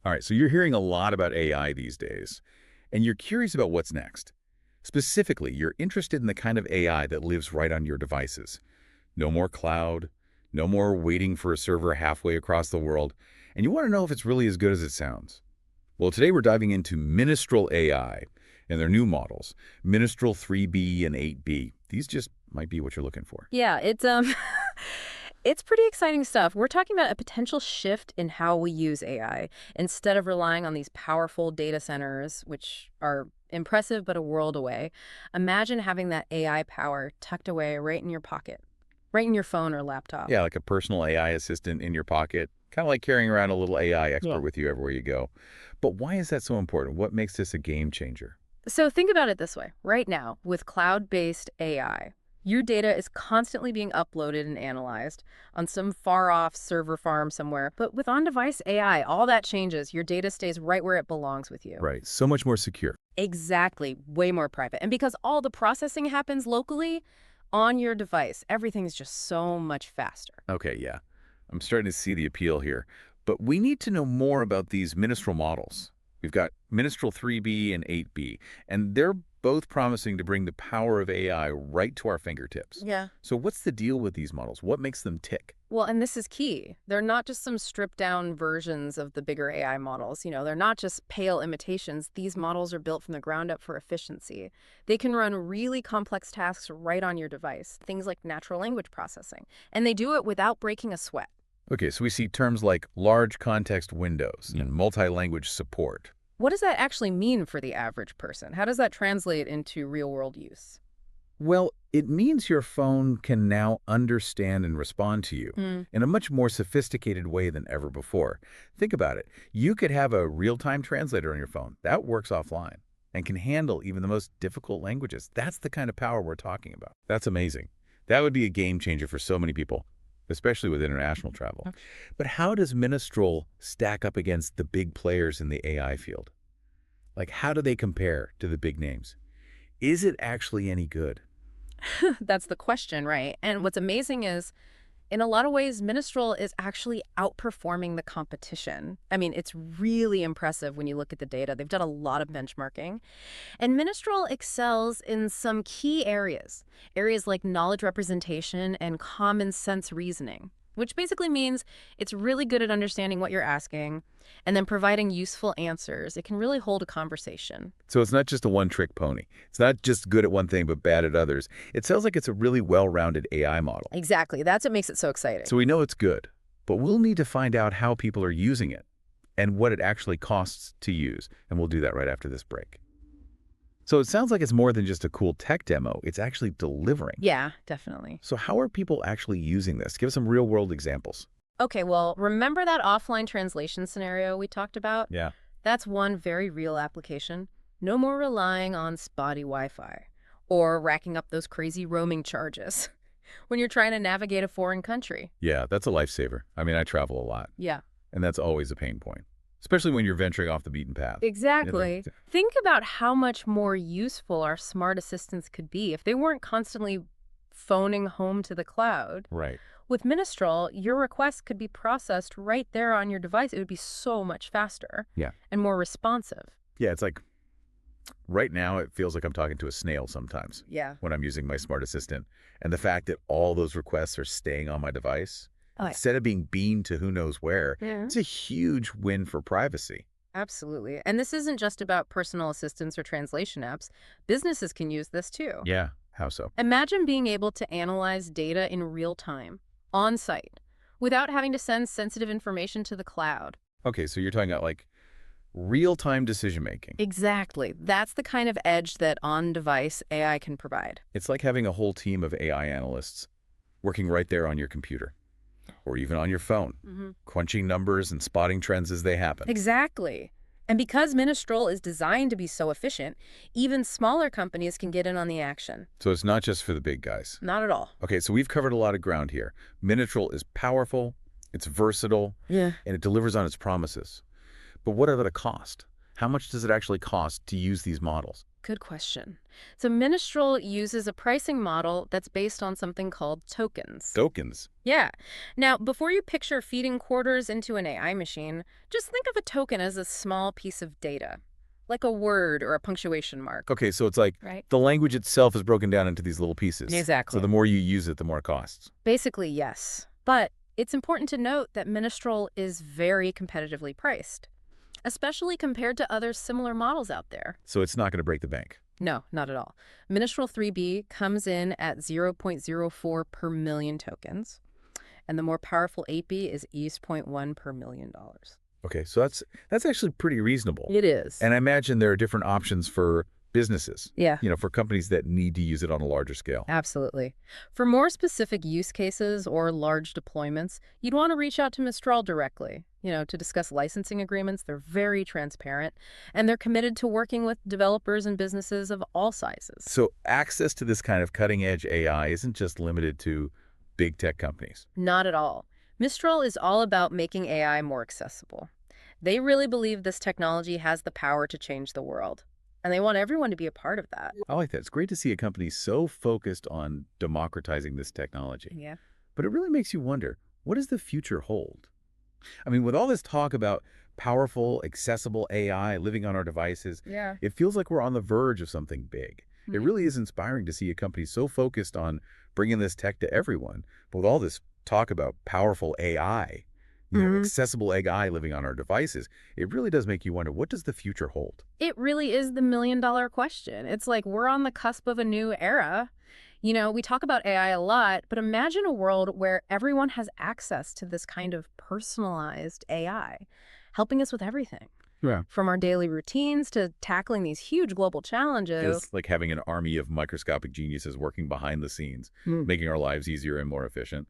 All right, so you're hearing a lot about AI these days, and you're curious about what's next. Specifically, you're interested in the kind of AI that lives right on your devices. No more cloud, no more waiting for a server halfway across the world, and you want to know if it's really as good as it sounds. Well, today we're diving into Ministral AI and their new models, Ministral 3B and 8B. These just might be what you're looking for. Yeah, it's it's pretty exciting stuff. We're talking about a potential shift in how we use AI. Instead of relying on these powerful data centers, which are impressive but a world away, imagine having that AI power tucked away right in your pocket, right in your phone or laptop. Yeah, like a personal AI assistant in your pocket, kind of like carrying around a little AI Yeah. expert with you everywhere you go. But why is that so important? What makes this a game changer? So think about it this way. Right now, with cloud-based AI, your data is constantly being uploaded and analyzed on some far-off server farm somewhere. But with on-device AI, all that changes. Your data stays right where it belongs with you. Right, so much more secure. Exactly. Way more private. And because all the processing happens locally on your device, everything is just so much faster. Okay, yeah. I'm starting to see the appeal here. But we need to know more about these Ministral models. We've got Ministral 3B and 8B, and they're both promising to bring the power of AI right to our fingertips. Yeah. So what's the deal with these models? What makes them tick? Well, and this is key. They're not just some stripped down versions of the bigger AI models. They're not just pale imitations. These models are built from the ground up for efficiency. They can run really complex tasks right on your device, things like natural language processing. And they do it without breaking a sweat. Okay, so we see terms like large context windows Yeah. and multi-language support. What does that actually mean for the average person? How does that translate into real-world use? Well, it means your phone can now understand and respond to you Hmm. in a much more sophisticated way than ever before. Think about it. You could have a real-time translator on your phone. That works offline and can handle even the most difficult languages. That's the kind of power we're talking about. That's amazing. That would be a game changer for so many people, especially with international travel. Okay. But how does Ministral stack up against the big players in the AI field? Like, how do they compare to the big names? Is it actually any good? That's the question, right? And what's amazing is, in a lot of ways, Ministral is actually outperforming the competition. I mean, it's really impressive when you look at the data. They've done a lot of benchmarking. And Ministral excels in some key areas, areas like knowledge representation and common sense reasoning, which basically means it's really good at understanding what you're asking and then providing useful answers. It can really hold a conversation. So it's not just a one-trick pony. It's not just good at one thing but bad at others. It sounds like it's a really well-rounded AI model. Exactly. That's what makes it so exciting. So we know it's good, but we'll need to find out how people are using it and what it actually costs to use. And we'll do that right after this break. So it sounds like it's more than just a cool tech demo. It's actually delivering. Yeah, definitely. So how are people actually using this? Give us some real-world examples. Okay, well, remember that offline translation scenario we talked about? Yeah. That's one very real application. No more relying on spotty Wi-Fi or racking up those crazy roaming charges when you're trying to navigate a foreign country. Yeah, that's a lifesaver. I mean, I travel a lot, Yeah, and that's always a pain point, especially when you're venturing off the beaten path. exactly. Think about how much more useful our smart assistants could be if they weren't constantly phoning home to the cloud. Right. With Ministral, your request could be processed right there on your device. It would be so much faster Yeah. and more responsive. Yeah, it's like right now it feels like I'm talking to a snail sometimes Yeah. when I'm using my smart assistant. And the fact that all those requests are staying on my device, Oh, instead of being beamed to who knows where, yeah. it's a huge win for privacy. Absolutely. And this isn't just about personal assistants or translation apps. Businesses can use this too. Yeah. How so? Imagine being able to analyze data in real time, on site, without having to send sensitive information to the cloud. Okay, so you're talking about like real-time decision-making. Exactly. That's the kind of edge that on-device AI can provide. It's like having a whole team of AI analysts working right there on your computer or even on your phone, crunching numbers and spotting trends as they happen. Exactly. And because Ministral is designed to be so efficient, even smaller companies can get in on the action. So it's not just for the big guys. Not at all. Okay, so we've covered a lot of ground here. Ministral is powerful, it's versatile, Yeah. and it delivers on its promises. But what about the cost? How much does it actually cost to use these models? Good question. So Ministral uses a pricing model that's based on something called tokens. Tokens. Yeah. Now, before you picture feeding quarters into an AI machine, just think of a token as a small piece of data, like a word or a punctuation mark. Okay, so it's like Right. the language itself is broken down into these little pieces. Exactly. So the more you use it, the more it costs. Basically, yes. But it's important to note that Ministral is very competitively priced, especially compared to other similar models out there. So it's not going to break the bank. No, not at all. Ministral 3B comes in at 0.04 per million tokens, and the more powerful 8B is zero point 0.1 per million dollars. Okay, so that's actually pretty reasonable. It is. And I imagine there are different options for businesses, Yeah, for companies that need to use it on a larger scale. absolutely. For more specific use cases or large deployments, you'd want to reach out to Mistral directly, to discuss licensing agreements. They're very transparent, and they're committed to working with developers and businesses of all sizes. So access to this kind of cutting-edge AI isn't just limited to big tech companies. Not at all. Mistral is all about making AI more accessible. They really believe this technology has the power to change the world, and they want everyone to be a part of that. I like that. It's great to see a company so focused on democratizing this technology. Yeah. But it really makes you wonder, what does the future hold? I mean, with all this talk about powerful, accessible AI living on our devices, Yeah. it feels like we're on the verge of something big. It really is inspiring to see a company so focused on bringing this tech to everyone. But with all this talk about powerful AI, accessible AI living on our devices, it really does make you wonder, what does the future hold? It really is the million-dollar question. It's like we're on the cusp of a new era. We talk about AI a lot, but imagine a world where everyone has access to this kind of personalized AI, helping us with everything. Yeah. From our daily routines to tackling these huge global challenges. It's like having an army of microscopic geniuses working behind the scenes, making our lives easier and more efficient.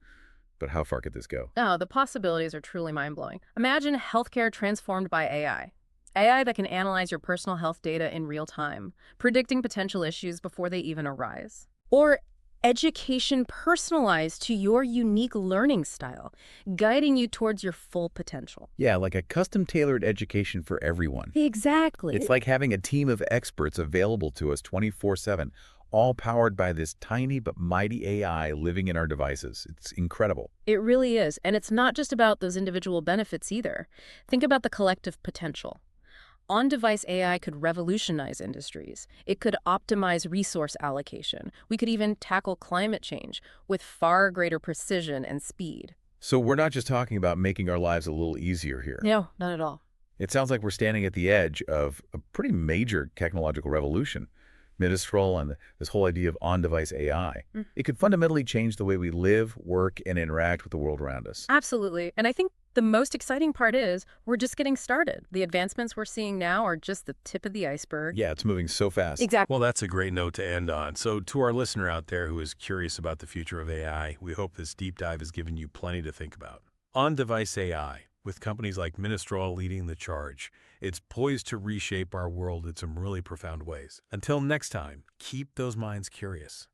But how far could this go? Oh, the possibilities are truly mind-blowing. Imagine healthcare transformed by AI. AI that can analyze your personal health data in real time, predicting potential issues before they even arise. Or education personalized to your unique learning style, guiding you towards your full potential. Yeah, like a custom-tailored education for everyone. Exactly. It's like having a team of experts available to us 24/7, all powered by this tiny but mighty AI living in our devices. It's incredible. It really is. And it's not just about those individual benefits either. Think about the collective potential. On-device AI could revolutionize industries. It could optimize resource allocation. We could even tackle climate change with far greater precision and speed. So we're not just talking about making our lives a little easier here. No, not at all. It sounds like we're standing at the edge of a pretty major technological revolution. Ministral and this whole idea of on-device AI. It could fundamentally change the way we live, work, and interact with the world around us. Absolutely. And I think the most exciting part is we're just getting started. The advancements we're seeing now are just the tip of the iceberg. Yeah, it's moving so fast. Exactly. Well, that's a great note to end on. So to our listener out there who is curious about the future of AI, we hope this deep dive has given you plenty to think about. On-device AI, with companies like Ministral leading the charge, it's poised to reshape our world in some really profound ways. Until next time, keep those minds curious.